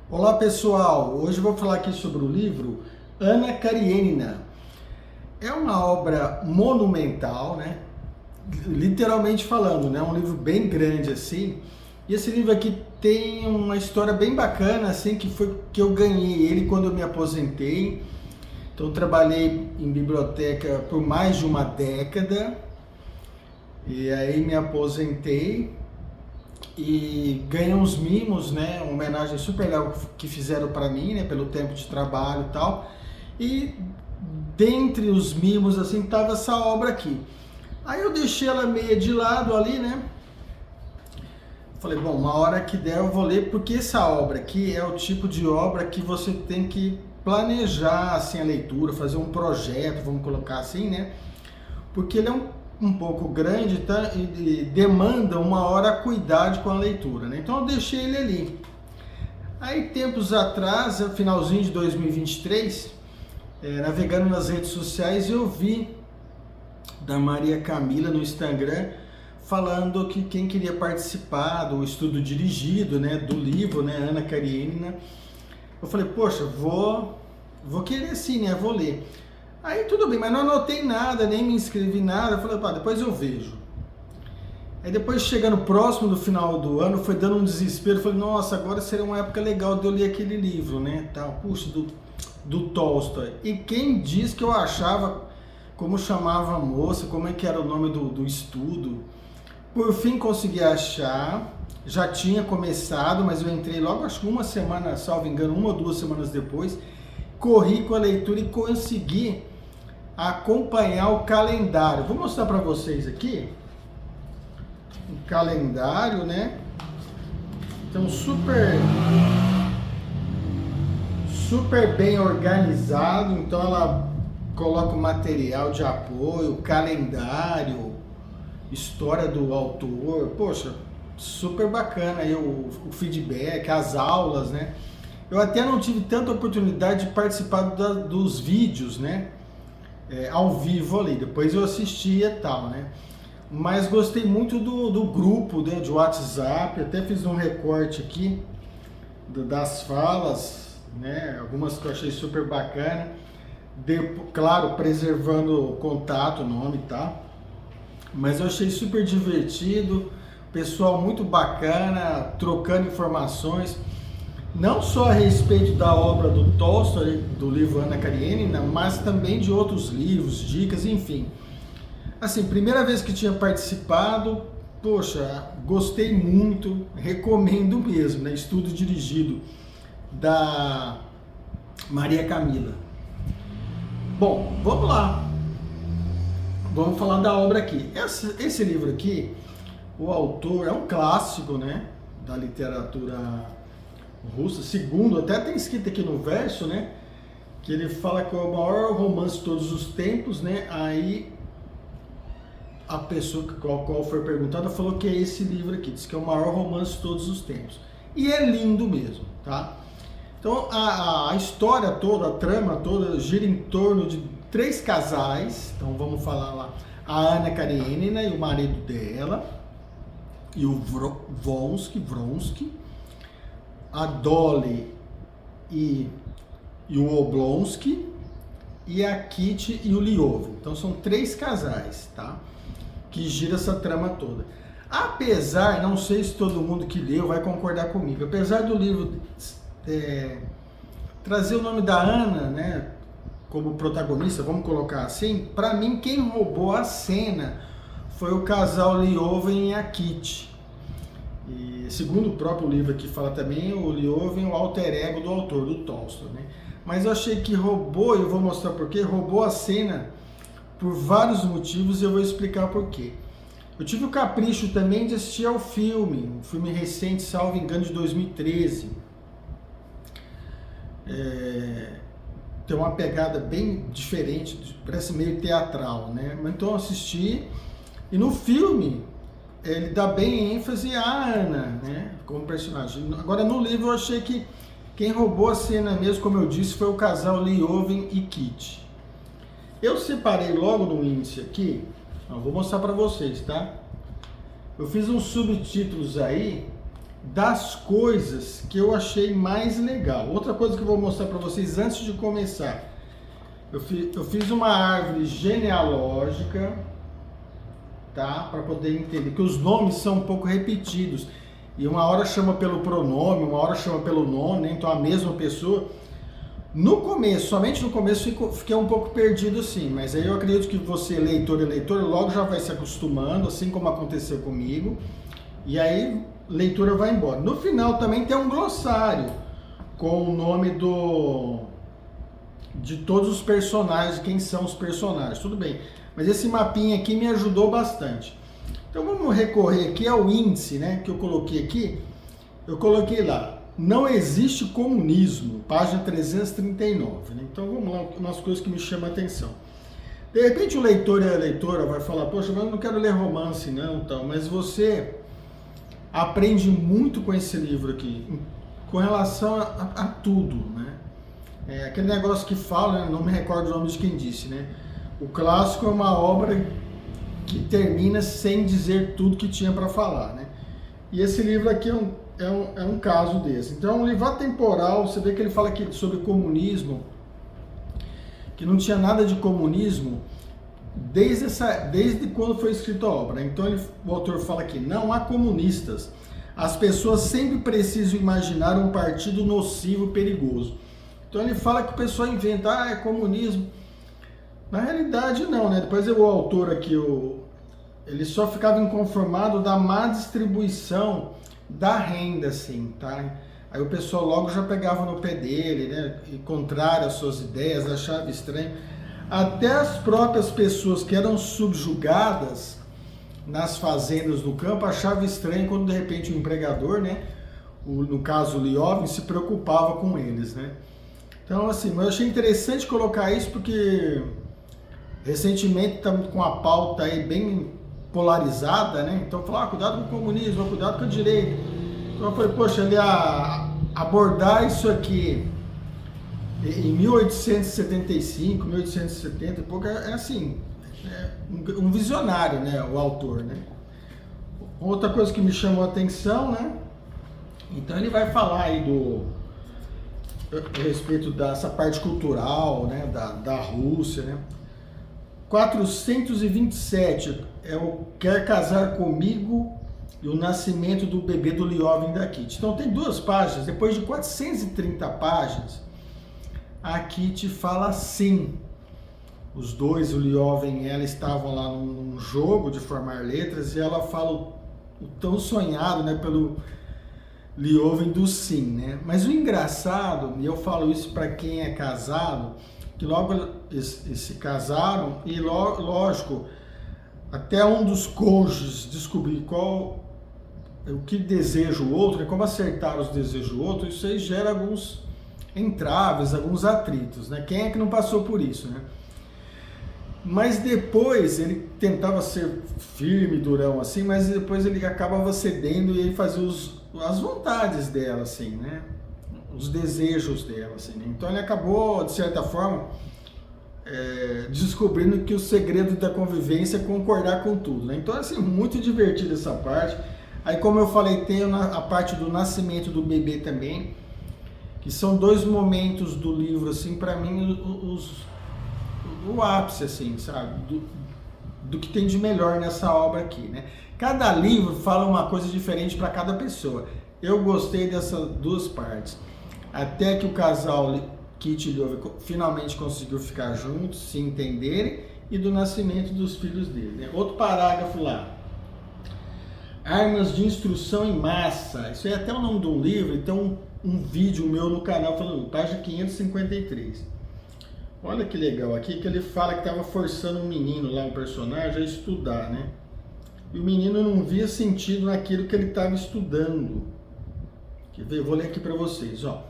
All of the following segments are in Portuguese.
Olá pessoal, hoje eu vou falar aqui sobre o livro Anna Karenina. É uma obra monumental, né? Literalmente falando, né? Um livro bem grande assim. E esse livro aqui tem uma história bem bacana, assim, que foi que eu ganhei ele quando eu me aposentei. Então eu trabalhei em biblioteca por mais de uma década e aí me aposentei. E ganhei uns mimos, né? Uma homenagem super legal que fizeram para mim, né? Pelo tempo de trabalho e tal. E dentre os mimos, assim, tava essa obra aqui. Aí eu deixei ela meia de lado ali, né? Falei, bom, uma hora que der eu vou ler, porque essa obra aqui é o tipo de obra que você tem que planejar, assim, a leitura, fazer um projeto, vamos colocar assim, né? Porque ele é um pouco grande, tá? E demanda uma hora cuidado com a leitura, né? Então eu deixei ele ali. Aí tempos atrás, finalzinho de 2023, navegando nas redes sociais, eu vi da Maria Camila no Instagram falando que quem queria participar do estudo dirigido, né, do livro, né, Anna Karenina. Eu falei, poxa, vou querer sim, né, vou ler. Aí tudo bem, mas não anotei nada, nem me inscrevi nada. Eu falei, pá, depois eu vejo. Aí depois, chegando próximo do final do ano, foi dando um desespero. Eu falei, nossa, agora seria uma época legal de eu ler aquele livro, né? Tal, puxa, do Tolstói. E quem diz que eu achava como chamava a moça, como é que era o nome do estudo. Por fim consegui achar. Já tinha começado, mas eu entrei logo, acho que uma semana, salvo engano, 1 ou 2 semanas depois. Corri com a leitura e consegui acompanhar o calendário. Vou mostrar para vocês aqui o calendário, né? Então super bem organizado. Então ela coloca o material de apoio, calendário, história do autor. Poxa, super bacana aí o feedback, as aulas, né? Eu até não tive tanta oportunidade de participar dos vídeos, né? Ao vivo ali, depois eu assistia e tal, né? Mas gostei muito do grupo, né, de WhatsApp, até fiz um recorte aqui das falas, né? Algumas que eu achei super bacana, claro, preservando o contato, o nome e tal, mas eu achei super divertido, pessoal muito bacana, trocando informações, não só a respeito da obra do Tolstói, do livro Anna Karenina, mas também de outros livros, dicas, enfim. Assim, primeira vez que tinha participado, poxa, gostei muito, recomendo mesmo, né? Estudo dirigido da Maria Camila. Bom, vamos lá. Vamos falar da obra aqui. Esse livro aqui, o autor é um clássico, né? Da literatura russa, segundo, até tem escrito aqui no verso, né, que ele fala que é o maior romance de todos os tempos, né, aí a pessoa qual foi perguntada falou que é esse livro aqui, diz que é o maior romance de todos os tempos, e é lindo mesmo, tá? Então a história toda, a trama toda gira em torno de 3 casais, então vamos falar lá, a Anna Karenina e o marido dela, e o Vronsky, a Dolly e o Oblonsky, e a Kitty e o Liovin. Então são 3 casais, tá? Que gira essa trama toda. Apesar, não sei se todo mundo que leu vai concordar comigo, apesar do livro trazer o nome da Ana, né, como protagonista, vamos colocar assim, para mim quem roubou a cena foi o casal Liovin e a Kitty. E segundo o próprio livro aqui fala também, o Liovin é o alter ego do autor, do Tolstói, né? Mas eu achei que roubou, e eu vou mostrar por quê, roubou a cena por vários motivos e eu vou explicar por quê. Eu tive o capricho também de assistir ao filme, um filme recente, salvo engano, de 2013. Tem uma pegada bem diferente, parece meio teatral, né? Então eu assisti, e no filme ele dá bem ênfase à Ana, né, como personagem. Agora no livro eu achei que quem roubou a cena mesmo, como eu disse, foi o casal Liovin e Kitty. Eu separei logo no índice aqui, vou mostrar para vocês, tá? Eu fiz uns subtítulos aí das coisas que eu achei mais legal. Outra coisa que eu vou mostrar para vocês antes de começar. Eu fiz uma árvore genealógica, tá? Para poder entender que os nomes são um pouco repetidos. E uma hora chama pelo pronome, uma hora chama pelo nome, né? Então a mesma pessoa. No começo, somente no começo fiquei um pouco perdido sim, mas aí eu acredito que você, leitor e leitora, logo já vai se acostumando, assim como aconteceu comigo, e aí leitura vai embora. No final também tem um glossário com o nome de todos os personagens, quem são os personagens, tudo bem. Mas esse mapinha aqui me ajudou bastante. Então vamos recorrer aqui ao índice, né, que eu coloquei aqui. Eu coloquei lá, não existe comunismo, página 339. Né? Então vamos lá, umas coisas que me chamam a atenção. De repente o leitor e a leitora vai falar, poxa, mas eu não quero ler romance não, tal. Mas você aprende muito com esse livro aqui, com relação a tudo, né? É aquele negócio que fala, né? Não me recordo o nome de quem disse, né? O clássico é uma obra que termina sem dizer tudo que tinha para falar, né? E esse livro aqui é um caso desse. Então é um livro atemporal, você vê que ele fala aqui sobre comunismo, que não tinha nada de comunismo desde quando foi escrita a obra. Então o autor fala aqui, não há comunistas. As pessoas sempre precisam imaginar um partido nocivo, perigoso. Então ele fala que o pessoal inventa, é comunismo. Na realidade não, né? Depois o autor aqui, ele só ficava inconformado da má distribuição da renda, assim, tá? Aí o pessoal logo já pegava no pé dele, né? E contrário às suas ideias, achava estranho. Até as próprias pessoas que eram subjugadas nas fazendas do campo achavam estranho quando de repente o empregador, né? No caso o Liovin, se preocupava com eles, né? Então assim, eu achei interessante colocar isso porque recentemente estamos com a pauta aí bem polarizada, né? Então falar, cuidado com o comunismo, cuidado com a direita. Então eu falei, poxa, ele abordar isso aqui em 1875, 1870 e pouco, é assim, um visionário, né? O autor, né? Outra coisa que me chamou a atenção, né? Então ele vai falar aí a respeito dessa parte cultural, né? Da Rússia, né? 427 é o Quer Casar Comigo e o Nascimento do Bebê do Liovin da Kitty. Então tem duas páginas, depois de 430 páginas, a Kitty fala sim. Os dois, o Liovin e ela, estavam lá num jogo de formar letras e ela fala o tão sonhado, né, pelo Liovin do sim, né? Mas o engraçado, e eu falo isso para quem é casado, que logo eles se casaram e lógico, até um dos cônjuges descobrir o que deseja o outro, como acertar os desejos do outro, isso aí gera alguns entraves, alguns atritos, né? Quem é que não passou por isso, né? Mas depois ele tentava ser firme, durão assim, mas depois ele acabava cedendo e ele fazia as vontades dela, assim, né? Os desejos dela, assim, né? Então ele acabou, de certa forma, descobrindo que o segredo da convivência é concordar com tudo, né? Então, assim, muito divertido essa parte. Aí, como eu falei, tem a parte do nascimento do bebê também, que são dois momentos do livro, assim, para mim, o ápice, assim, sabe? Do que tem de melhor nessa obra aqui, né? Cada livro fala uma coisa diferente para cada pessoa. Eu gostei dessas duas partes. Até que o casal Kitty e Liovin finalmente conseguiu ficar juntos, se entenderem, e do nascimento dos filhos dele, né? Outro parágrafo lá. Armas de instrução em massa. Isso é até o nome de um livro, então um vídeo meu no canal falando, página 553. Olha que legal aqui, que ele fala que estava forçando um menino lá, um personagem, a estudar, né? E o menino não via sentido naquilo que ele estava estudando. Quer ver? Eu vou ler aqui para vocês, ó.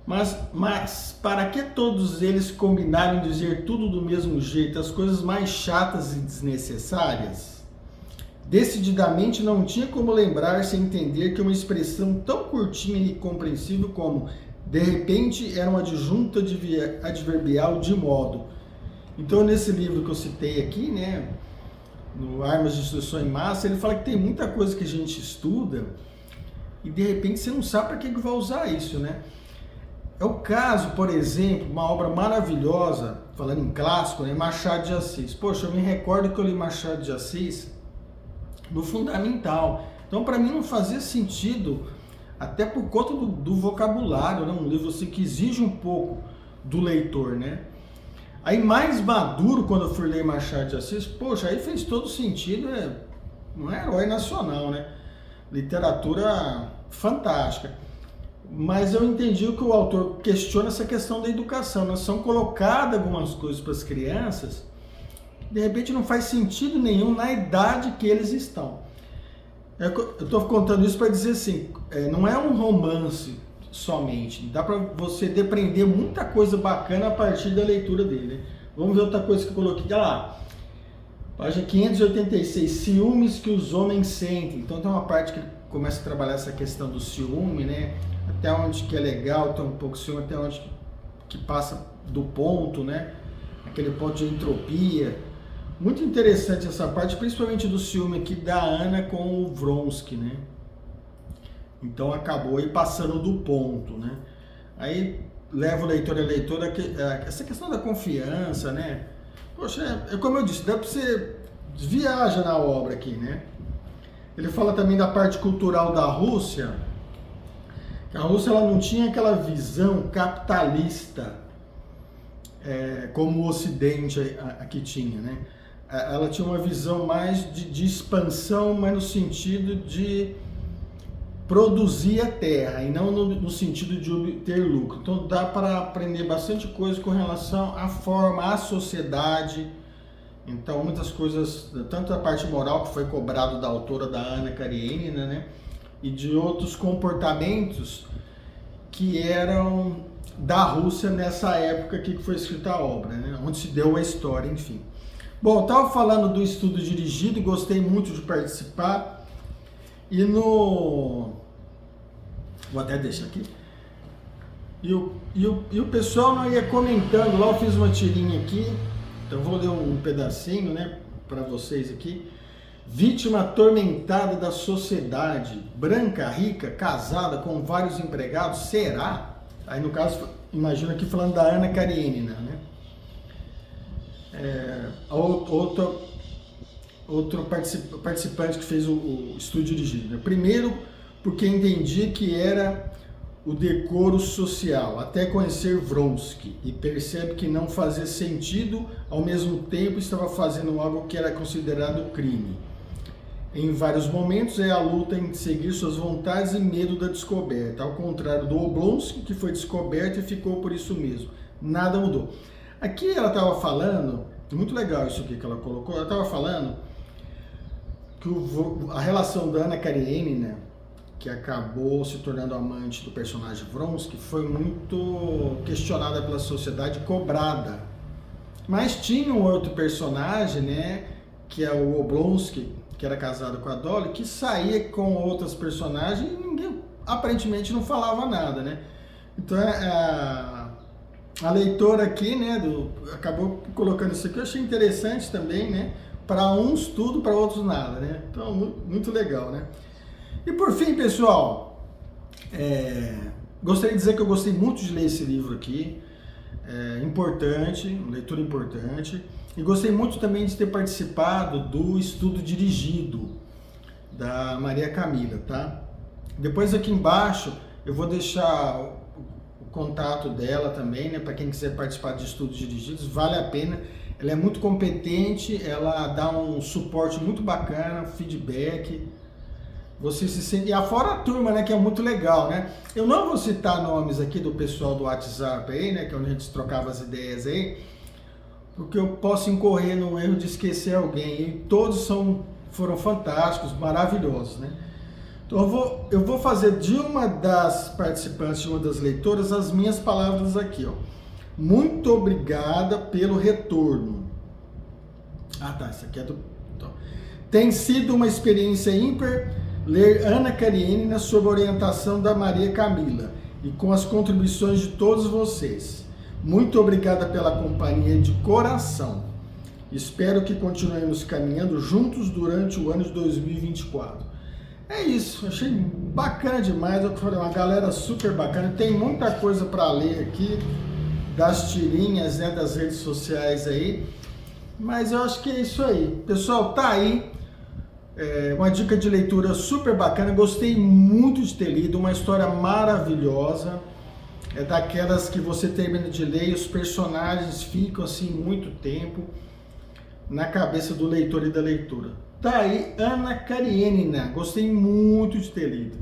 Mas para que todos eles combinaram dizer tudo do mesmo jeito, as coisas mais chatas e desnecessárias? Decididamente não tinha como lembrar-se e entender que uma expressão tão curtinha e compreensível como de repente era uma adjunta adverbial de modo. Então nesse livro que eu citei aqui, né, no Armas de Instrução em Massa, ele fala que tem muita coisa que a gente estuda e de repente você não sabe para que vai usar isso, né? É o caso, por exemplo, uma obra maravilhosa, falando em clássico, né? Machado de Assis. Poxa, eu me recordo que eu li Machado de Assis no fundamental. Então, para mim não fazia sentido, até por conta do vocabulário, né? Um livro assim, que exige um pouco do leitor, né? Aí mais maduro, quando eu fui ler Machado de Assis, poxa, aí fez todo sentido, um herói nacional, né? Literatura fantástica. Mas eu entendi que o autor questiona essa questão da educação, né? São colocadas algumas coisas para as crianças, de repente não faz sentido nenhum na idade que eles estão. Eu estou contando isso para dizer assim, não é um romance somente, dá para você depreender muita coisa bacana a partir da leitura dele, né? Vamos ver outra coisa que eu coloquei, olha lá, página 586, ciúmes que os homens sentem. Então tem uma parte que ele começa a trabalhar essa questão do ciúme, né? Até onde que é legal ter um pouco de ciúme, até onde que passa do ponto, né? Aquele ponto de entropia. Muito interessante essa parte, principalmente do ciúme aqui da Ana com o Vronsky, né? Então acabou aí passando do ponto, né? Aí leva o leitor e a leitora essa questão da confiança, né? Poxa, como eu disse, dá para você viaja na obra aqui, né? Ele fala também da parte cultural da Rússia. A Rússia ela não tinha aquela visão capitalista como o Ocidente aqui tinha, né? Ela tinha uma visão mais de expansão, mas no sentido de produzir a terra e não no sentido de obter lucro. Então dá para aprender bastante coisa com relação à forma, à sociedade. Então muitas coisas, tanto a parte moral que foi cobrado da autora da Anna Karenina, né? E de outros comportamentos que eram da Rússia nessa época aqui que foi escrita a obra, né? Onde se deu a história, enfim. Bom, eu estava falando do estudo dirigido e gostei muito de participar. E vou até deixar aqui. E o pessoal não ia comentando lá, eu fiz uma tirinha aqui, então vou ler um pedacinho, né, para vocês aqui. Vítima atormentada da sociedade, branca, rica, casada, com vários empregados, será? Aí no caso, imagino aqui falando da Anna Karenina, né? Outro participante que fez o estudo dirigido, né? Primeiro, porque entendi que era o decoro social, até conhecer Vronsky, e percebe que não fazia sentido, ao mesmo tempo estava fazendo algo que era considerado crime. Em vários momentos é a luta em seguir suas vontades e medo da descoberta, ao contrário do Oblonsky, que foi descoberto e ficou por isso mesmo. Nada mudou. Aqui ela estava falando, muito legal isso aqui que ela colocou, ela estava falando que a relação da Anna Karenina, que acabou se tornando amante do personagem Vronsky, foi muito questionada pela sociedade, cobrada. Mas tinha um outro personagem, né, que é o Oblonsky, que era casado com a Dolly, que saía com outras personagens e ninguém aparentemente não falava nada, né? Então a leitora aqui, né, acabou colocando isso aqui, eu achei interessante também, né? Para uns tudo, para outros nada, né? Então, muito legal, né? E por fim, pessoal, gostaria de dizer que eu gostei muito de ler esse livro aqui, importante, uma leitura importante, e gostei muito também de ter participado do estudo dirigido da Maria Camila, tá? Depois aqui embaixo eu vou deixar o contato dela também, né? Para quem quiser participar de estudos dirigidos, vale a pena. Ela é muito competente, ela dá um suporte muito bacana, feedback. Você se sente... E afora a turma, né, que é muito legal, né? Eu não vou citar nomes aqui do pessoal do WhatsApp aí, né, que é onde a gente trocava as ideias aí, porque eu posso incorrer no erro de esquecer alguém. E todos foram fantásticos, maravilhosos, né? Então eu vou fazer de uma das participantes, de uma das leitoras, as minhas palavras aqui, ó. Muito obrigada pelo retorno. Ah, tá, isso aqui é do... Então, tem sido uma experiência ímpar ler Anna Karenina sob a orientação da Maria Camila e com as contribuições de todos vocês. Muito obrigada pela companhia de coração. Espero que continuemos caminhando juntos durante o ano de 2024. É isso, achei bacana demais. Eu falei, uma galera super bacana. Tem muita coisa para ler aqui das tirinhas, né, das redes sociais aí. Mas eu acho que é isso aí. Pessoal, tá aí. Uma dica de leitura super bacana. Gostei muito de ter lido. Uma história maravilhosa. É daquelas que você termina de ler e os personagens ficam assim muito tempo na cabeça do leitor e da leitora. Tá aí, Ana Karenina. Gostei muito de ter lido.